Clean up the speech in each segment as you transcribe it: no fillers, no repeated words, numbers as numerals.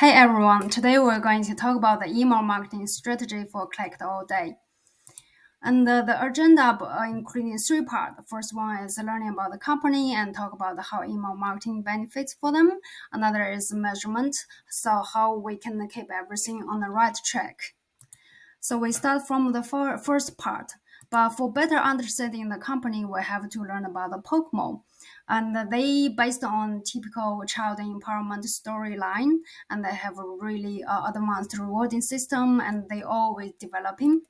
Hey everyone, today we're going to talk about the email marketing strategy for Collect All Day. And the agenda including three parts. The first one is learning about the company and talk about how email marketing benefits for them. Another is measurement, so how we can keep everything on the right track. So we start from the first part. But for better understanding the company, we have to learn about the Pokemon. And they based on typical child empowerment storyline, and they have a really advanced rewarding system, and they always developing.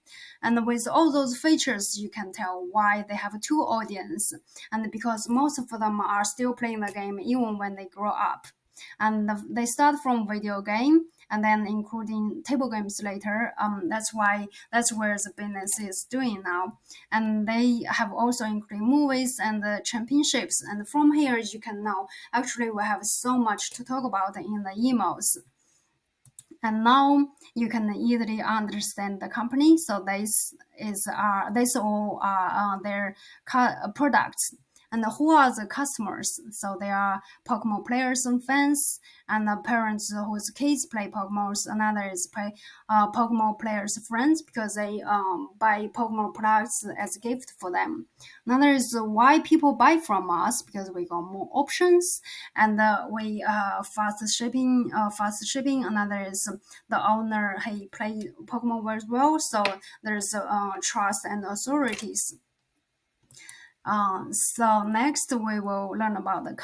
And with all those features, you can tell why they have two audience, and because most of them are still playing the game even when they grow up. And they start from video game and then including table games later. That's where the business is doing now. And they have also included movies and the championships. And from here, you can know actually we have so much to talk about in the emails. And now you can easily understand the company. So this all are their products. And who are the customers? So they are Pokemon players and fans, and the parents whose kids play Pokemon. Another is Pokemon players' friends because they buy Pokemon products as a gift for them. Another is why people buy from us because we got more options, and we fast shipping. Another is the owner he play Pokemon very well, so there's trust and authorities. So next we will learn about the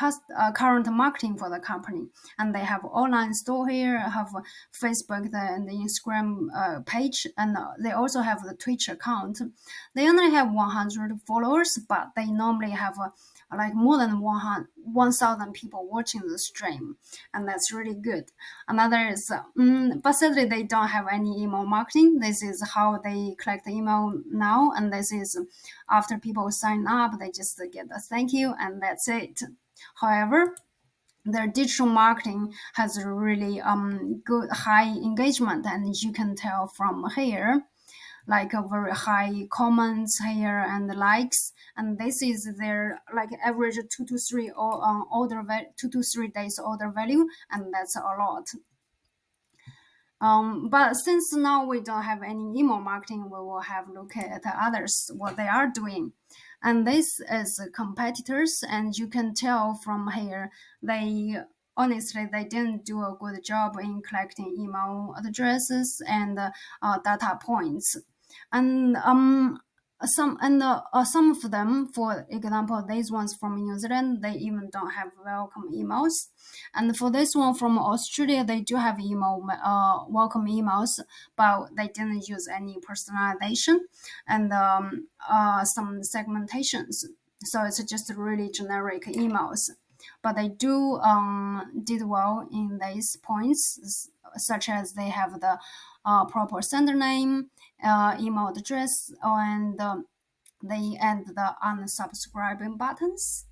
current marketing for the company, and they have online store here, have Facebook and the Instagram page, and they also have the Twitch account. They only have 100 followers, but they normally have like more than 1,000 people watching the stream, and that's really good. Another is, but sadly they don't have any email marketing. This is how they collect the email now, and this is after people sign up, they just get a thank you, and that's it. However, their digital marketing has a really good high engagement, and you can tell from here like a very high comments here and likes, and this is their like average 2 to 3 days order value, and that's a lot. But since now we don't have any email marketing, we will have a look at others what they are doing. And this is competitors, and you can tell from here they honestly they didn't do a good job in collecting email addresses and data points. And some of them, for example, these ones from New Zealand, they even don't have welcome emails. And for this one from Australia, they do have welcome emails, but they didn't use any personalization and some segmentations. So it's just really generic emails. But they do did well in these points, such as they have the proper sender name, email address, and they add the unsubscribing buttons.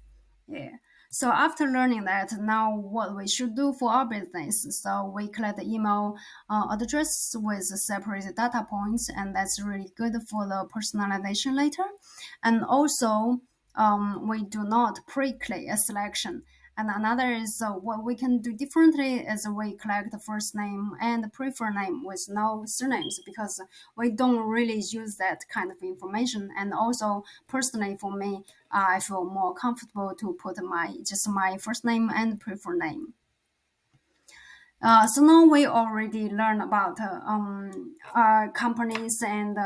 Yeah. So after learning that, now what we should do for our business? So we collect the email address with separate data points, and that's really good for the personalization later. And also, we do not pre-click a selection. And another is what we can do differently is we collect the first name and preferred name with no surnames because we don't really use that kind of information. And also, personally, for me, I feel more comfortable to put my first name and preferred name. So now we already learned about our companies and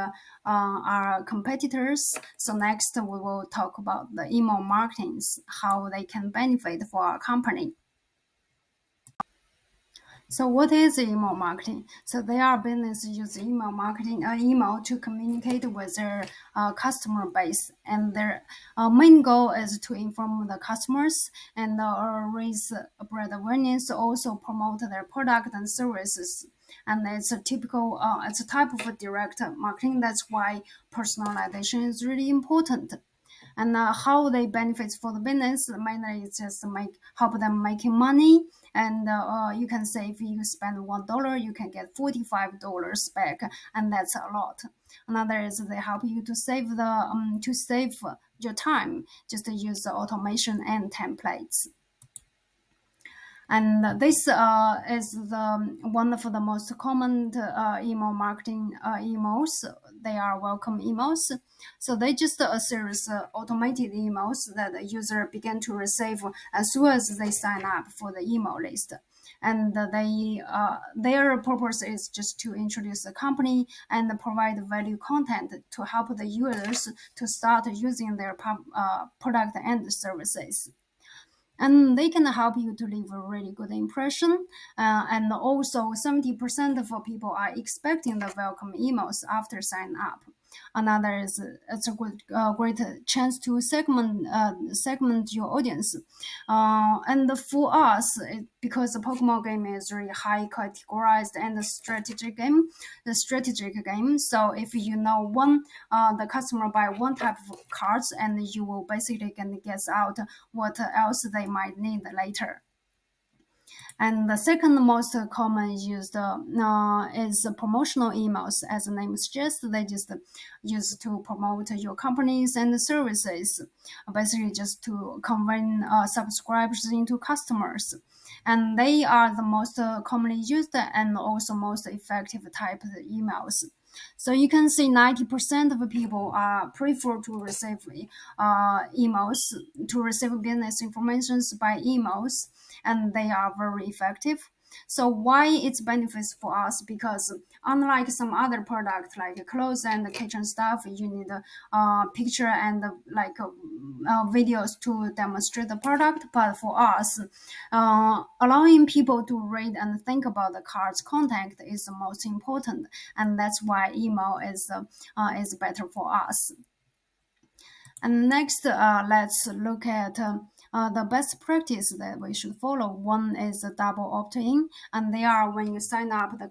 our competitors. So next we will talk about the email marketing, how they can benefit for our company. So what is email marketing? So they are business use email marketing, email to communicate with their customer base, and their main goal is to inform the customers and raise brand awareness, also promote their product and services. And it's it's a type of direct marketing. That's why personalization is really important. And how they benefits for the business mainly it's just help them making money, and you can say if you spend $1 you can get $45 back, and that's a lot. Another is they help you to save your time, just to use the automation and templates. And this is one of the most common email marketing emails. They are welcome emails. So they just a series automated emails that the user begin to receive as soon as they sign up for the email list. And their purpose is just to introduce the company and provide value content to help the users to start using their product and services, and they can help you to leave a really good impression. And also 70% of people are expecting the welcome emails after sign up. Another is it's a great chance to segment your audience. And for us, because the Pokemon game is really high categorized and the strategic game. So if you know the customer buy one type of cards, and you will basically can guess out what else they might need later. And the second most common used is promotional emails. As the name suggests, they just use to promote your companies and services, basically just to convert subscribers into customers. And they are the most commonly used and also most effective type of emails. So you can see 90% of people prefer to receive emails, to receive business information by emails, and they are very effective. So why it's benefits for us? Because unlike some other products like clothes and kitchen stuff, you need a picture and videos to demonstrate the product. But for us, allowing people to read and think about the card's content is the most important, and that's why email is better for us. And next, let's look at the best practice that we should follow. One is the double opt-in, and they are when you sign up the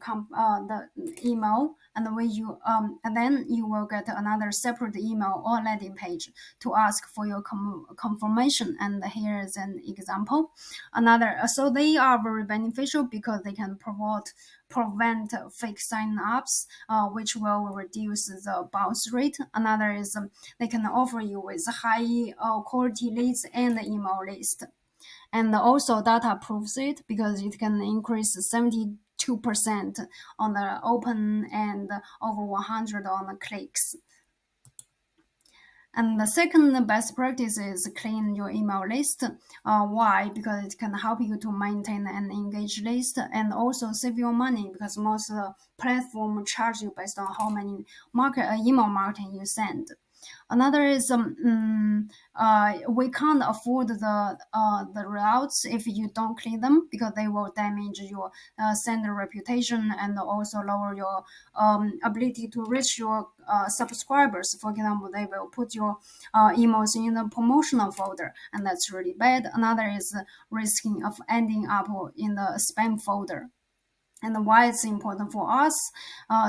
email, and when you and then you will get another separate email or landing page to ask for your confirmation. And here is an example. So they are very beneficial because they can prevent fake sign-ups, which will reduce the bounce rate. Another is they can offer you with high quality leads and email list. And also data proves it because it can increase 72% on the open and over 100 on the clicks. And the second best practice is clean your email list. Why? Because it can help you to maintain an engaged list and also save your money, because most platform charge you based on how many email marketing you send. Another is we can't afford the routes if you don't clean them, because they will damage your sender reputation and also lower your ability to reach your subscribers. For example, they will put your emails in the promotional folder, and that's really bad. Another is risking of ending up in the spam folder. And why it's important for us?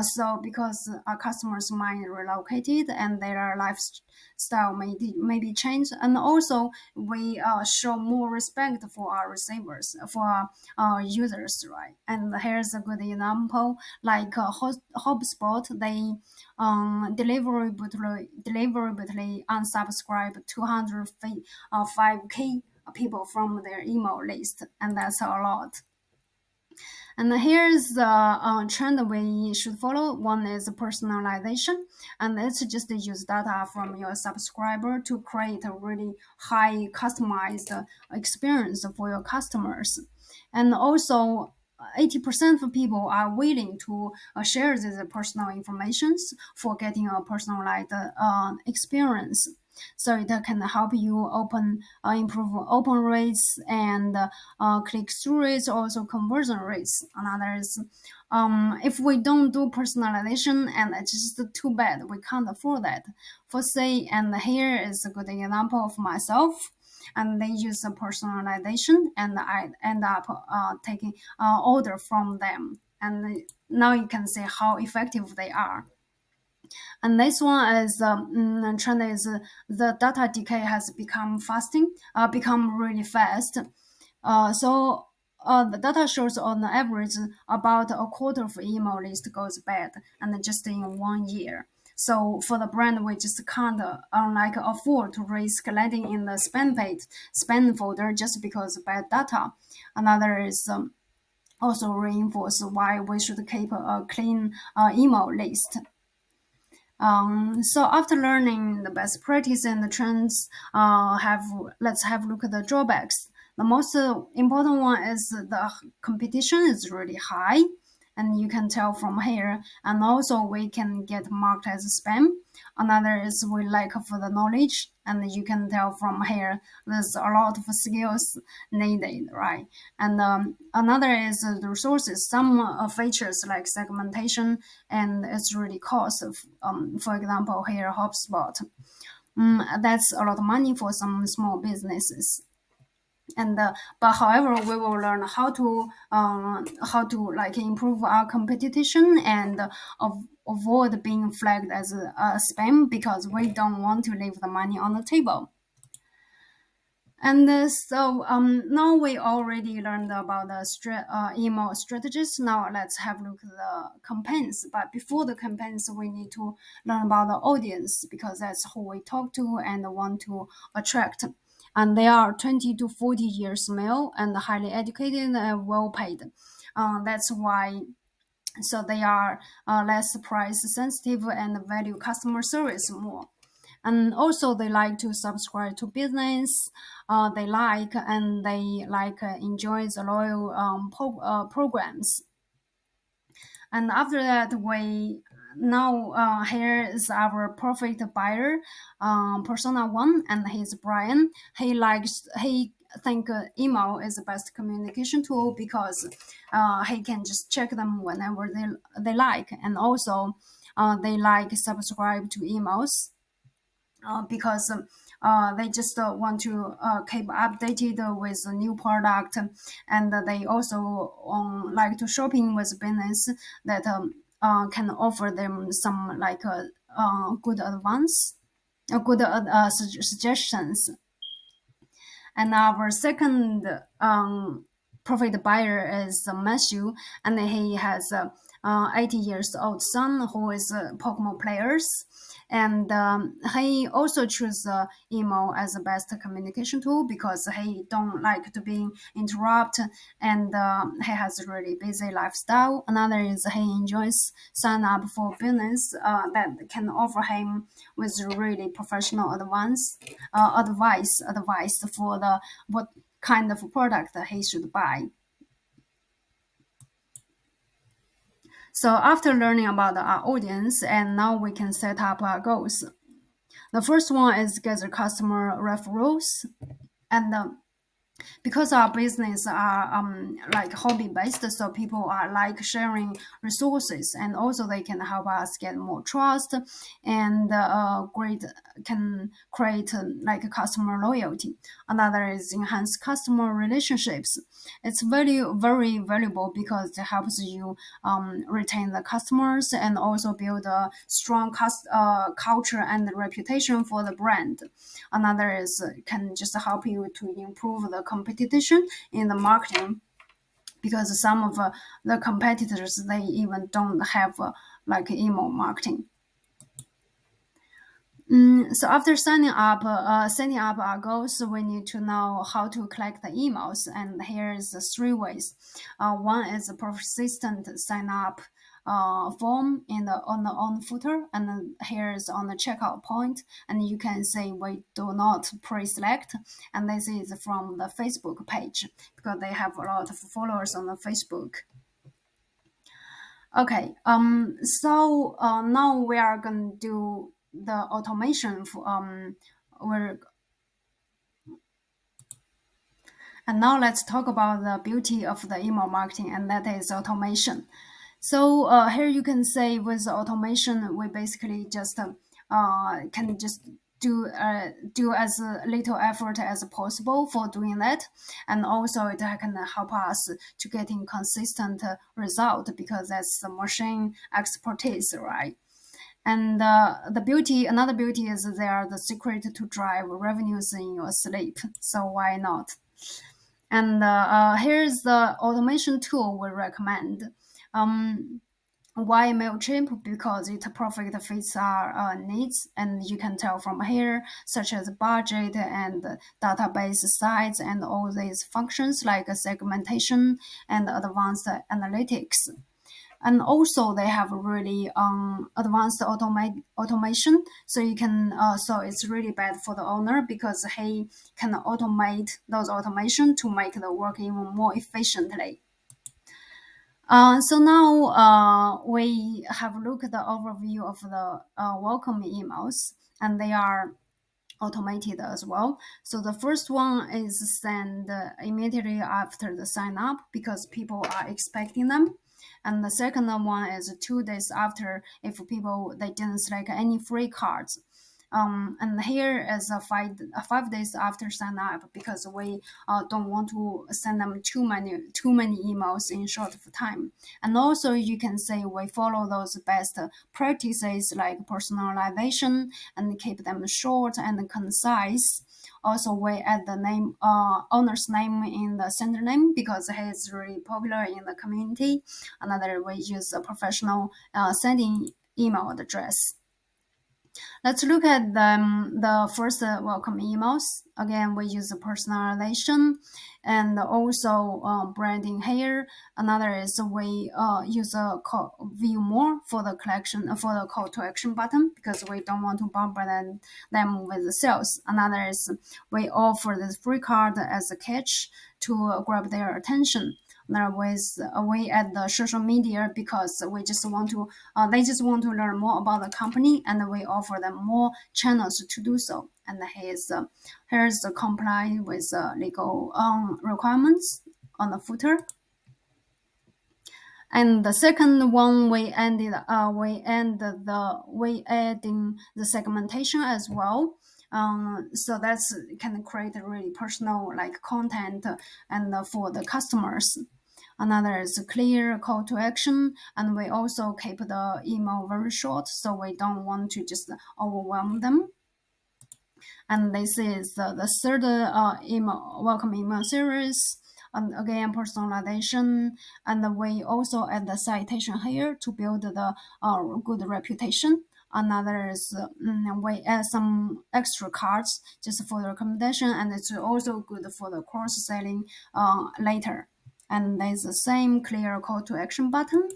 So because our customers might relocated and their lifestyle may be changed, and also we show more respect for our receivers, for our users, right? And here's a good example, like HubSpot. They deliberately unsubscribe 205K people from their email list, and that's a lot. And here's the trend we should follow. One is personalization, and it's just use data from your subscriber to create a really high customized experience for your customers. And also 80% of people are willing to share these personal informations for getting a personalized experience. So it can help you improve open rates and click-through rates, also conversion rates. Another is if we don't do personalization, and it's just too bad, we can't afford that. For say, and here is a good example of myself, and they use the personalization, and I end up taking order from them. And now you can see how effective they are. And this one is trend is the data decay has become really fast. So the data shows on average about a quarter of email list goes bad, and just in 1 year. So for the brand, we just can't like afford to risk landing in the spam folder just because of bad data. Another is also reinforce why we should keep a clean email list. So after learning the best practice and the trends, have let's have a look at the drawbacks. The most important one is the competition is really high, and you can tell from here. And also we can get marked as spam. Another is we lack of the knowledge, and you can tell from here there's a lot of skills needed, right? And another is the resources. Some features like segmentation, and it's really cost. For example, here HubSpot. That's a lot of money for some small businesses. And but however, we will learn how to like improve our competition and avoid being flagged as a spam because we don't want to leave the money on the table. And now we already learned about the email strategies. Now let's have a look at the campaigns. But before the campaigns, we need to learn about the audience because that's who we talk to and want to attract. And they are 20 to 40 years male and highly educated and well paid. That's why. So they are less price sensitive and value customer service more. And also they like to subscribe to business. They enjoy the loyal programs. And after that, we now here is our perfect buyer, persona one, and he's Brian. He think email is the best communication tool because he can just check them whenever they like, and also they like subscribe to emails because they just want to keep updated with a new product, and they also like to shopping with business that can offer them some like good advice, good suggestions. And our second profit buyer is Matthew, and he has 80 years old son who is a Pokemon players. And he also choose email as the best communication tool because he don't like to be interrupted, and he has a really busy lifestyle. Another is he enjoys sign up for business that can offer him with really professional advice for the what kind of product he should buy. So after learning about our audience, and now we can set up our goals. The first one is gather customer referrals, and because our business are like hobby based, so people are like sharing resources, and also they can help us get more trust, and great can create like customer loyalty. Another is enhance customer relationships. It's very valuable because it helps you retain the customers and also build a strong culture and reputation for the brand. Another is can just help you to improve the competition in the marketing because some of the competitors they even don't have like email marketing. So after setting up our goals, we need to know how to collect the emails. And here's the three ways. One is a persistent sign up form on the footer, and then here's on the checkout point. And you can say we do not pre-select, and this is from the Facebook page because they have a lot of followers on the Facebook. Okay, so now we are going to do the automation for work. And now let's talk about the beauty of the email marketing, and that is automation. So here you can say with automation, we basically just can just do as little effort as possible for doing that, and also it can help us to getting consistent result because that's the machine expertise, right? And another beauty is they are the secret to drive revenues in your sleep. So why not? And here's the automation tool we recommend. Um, Why MailChimp? Because it perfectly fits our needs, and you can tell from here, such as budget and database size and all these functions like segmentation and advanced analytics. And also they have really advanced automation, so you can so it's really bad for the owner because he can automate those automation to make the work even more efficiently. So now we have looked at the overview of the welcome emails, and they are automated as well. So the first one is sent immediately after the sign up because people are expecting them. And the second one is 2 days after if people they didn't select any free cards. And here is a 5 days after sign up because we don't want to send them too many emails in short of time. And also you can say we follow those best practices like personalization and keep them short and concise. Also, we add the name, owner's name in the sender name because he is really popular in the community. Another, we use a professional sending email address. Let's look at the first welcome emails. Again, we use the personalization and also branding here. Another is we use a view more for the collection for the call to action button because we don't want to bombard them with the sales. Another is we offer the free card as a catch to grab their attention. There was a way at the social media because we just want to they just want to learn more about the company, and we offer them more channels to do so. And here's the comply with legal requirements on the footer. And the second one, we adding the segmentation as well. So that's can create a really personal like content and for the customers. Another is a clear call to action, and we also keep the email very short, so we don't want to just overwhelm them. And this is the third welcome email series. And again, personalization, and we also add the citation here to build the good reputation. Another is we add some extra cards just for the recommendation, and it's also good for the cross selling later. And there's the same clear call to action button.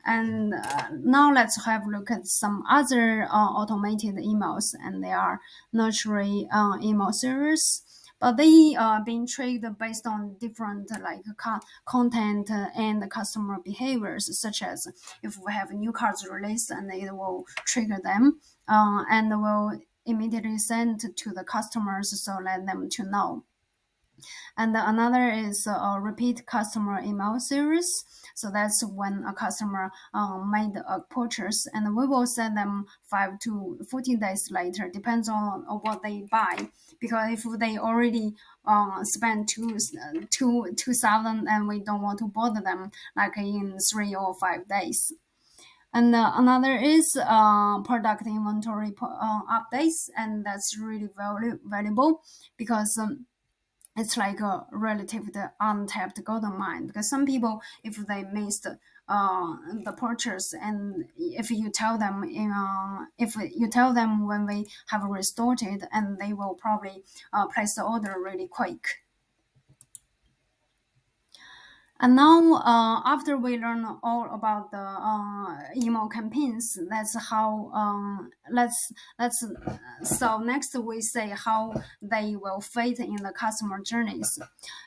And now let's have a look at some other automated emails, and they are nurturing email series. But they are being treated based on different like content and customer behaviors, such as if we have new cards released, and it will trigger them, and will immediately send to the customers, so let them to know. And another is a repeat customer email series. So that's when a customer made a purchase, and we will send them 5 to 14 days later, depends on what they buy. Because if they already spend 2,000, and we don't want to bother them like in 3 or 5 days. And another is product inventory updates, and that's really valuable because it's like a relative the untapped golden mine because some people if they missed the purchase, and if you tell them when we have restored it, and they will probably place the order really quick. And now, after we learn all about the email campaigns, that's how so next we say how they will fit in the customer journeys.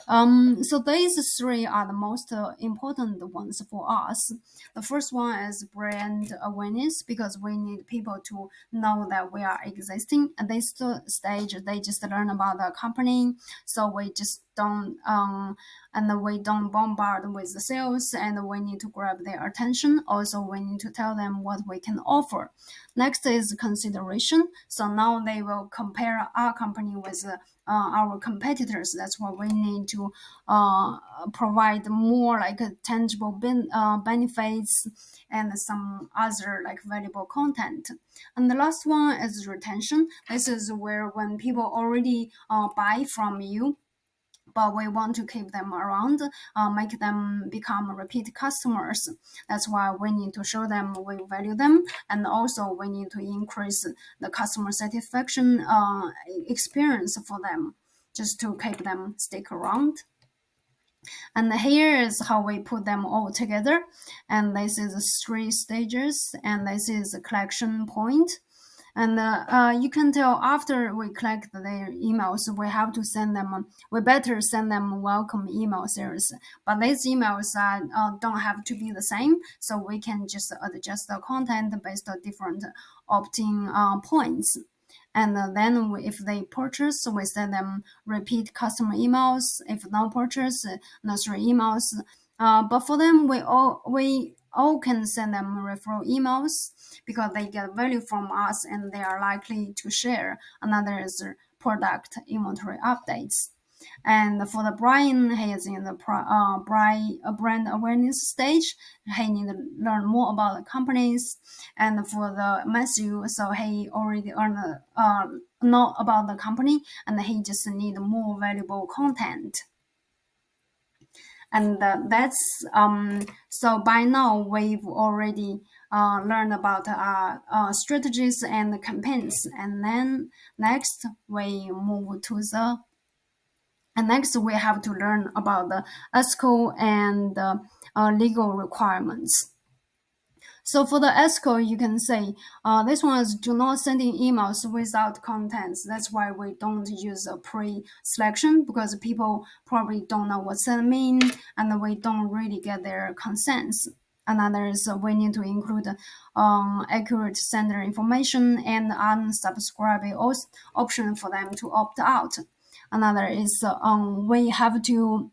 So these three are the most important ones for us. The first one is brand awareness because we need people to know that we are existing. At this stage, they just learn about the company, so we just don't and we don't bombard with the sales, and we need to grab their attention. Also, we need to tell them what we can offer. Next is consideration. So now they will compare our company with our competitors. That's why we need to provide more like tangible benefits and some other like valuable content. And the last one is retention. This is where when people already buy from you, but we want to keep them around, make them become repeat customers. That's why we need to show them we value them, and also we need to increase the customer satisfaction experience for them, just to keep them stick around. And here is how we put them all together. And this is 3 stages, and this is the collection point. And you can tell after we collect their emails, we have to send them, we better send them welcome email series. But these emails don't have to be the same, so we can just adjust the content based on different opt-in points. And then if they purchase, we send them repeat customer emails. If no purchase, no 3 emails. But for them, we all can send them referral emails because they get value from us and they are likely to share. Another is product inventory updates. And for the Brian, he is in the brand awareness stage. He need to learn more about the companies. And for the Matthew, so he already know about the company, and he just need more valuable content. And that's so by now we've already learned about strategies and campaigns. And then next we move to the and next, we have to learn about the ethical and legal requirements. So for the ethical, you can say this one is do not send in emails without contents. That's why we don't use a pre-selection, because people probably don't know what that means, and we don't really get their consents. Another is we need to include accurate sender information and unsubscribe option for them to opt out. Another is we have to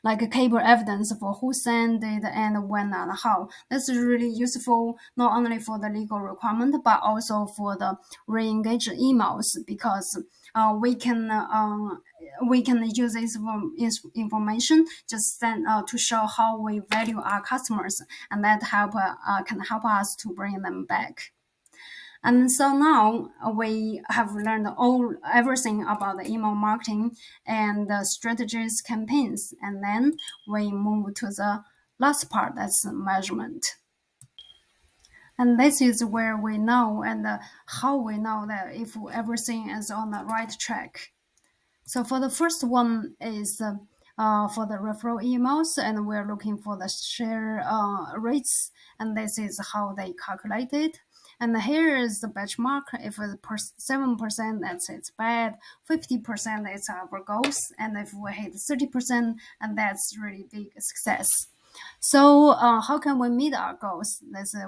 like a cable evidence for who sent it and when and how. That's really useful not only for the legal requirement but also for the re-engaged emails, because we can use this information just send to show how we value our customers, and that can help us to bring them back. And so now we have learned everything about the email marketing and the strategies, campaigns, and then we move to the last part, that's measurement. And this is where we know and how we know that if everything is on the right track. So for the first one is for the referral emails, and we're looking for the share rates, and this is how they calculate it. And here is the benchmark. If it's 7%, it's bad. 50% it's our goals, and if we hit 30%, and that's really big success. So how can we meet our goals?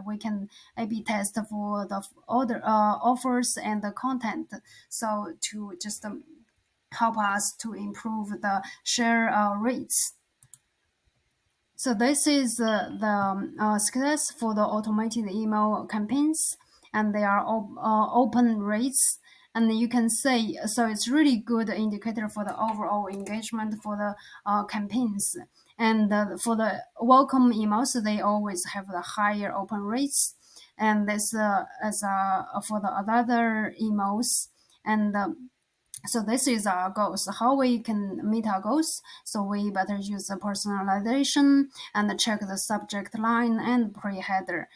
We can A/B test for the other offers and the content. So to just help us to improve the share rates. So this is the success for the automated email campaigns, and they are open rates. And you can say, so it's really good indicator for the overall engagement for the campaigns. And for the welcome emails, they always have the higher open rates. And this as for the other emails. And so this is our goals, how we can meet our goals. So we better use the personalization and check the subject line and pre-header.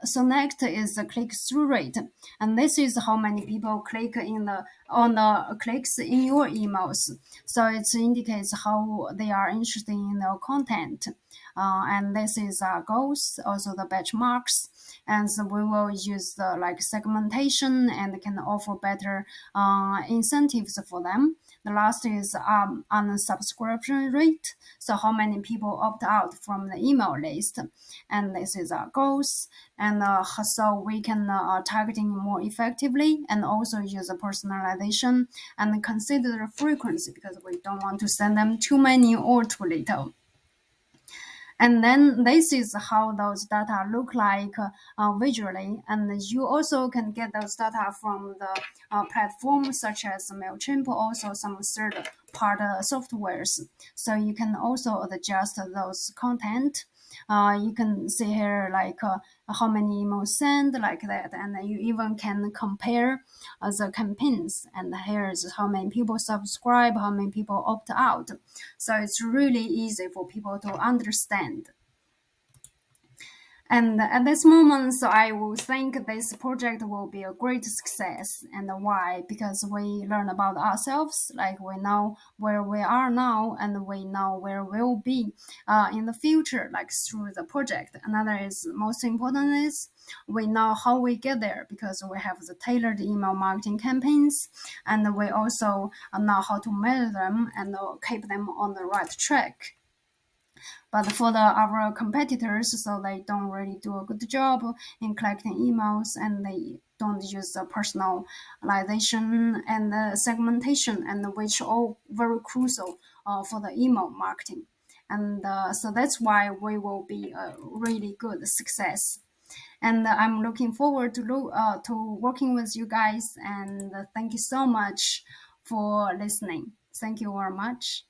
So next is the click-through rate, and this is how many people click on the clicks in your emails. So it indicates how they are interested in the content, and this is our goals, also the benchmarks. And so we will use the segmentation and can offer better incentives for them. The last is on the subscription rate, so how many people opt out from the email list, and this is our goals. And so we can targeting more effectively, and also use a personalization and consider the frequency, because we don't want to send them too many or too little. And then this is how those data look like visually. And you also can get those data from the platforms such as MailChimp, also some third part softwares. So you can also adjust those content. You can see here like how many emails sent like that, and you even can compare the campaigns. And here's how many people subscribe, how many people opt out. So it's really easy for people to understand. And at this moment, so I will think this project will be a great success. And why? Because we learn about ourselves, like we know where we are now, and we know where we'll be in the future, like through the project. Another is most important is we know how we get there because we have the tailored email marketing campaigns, and we also know how to measure them and keep them on the right track. But for our competitors, so they don't really do a good job in collecting emails, and they don't use the personalization and the segmentation, and which all very crucial for the email marketing. And so that's why we will be a really good success. And I'm looking forward to working with you guys. And thank you so much for listening. Thank you very much.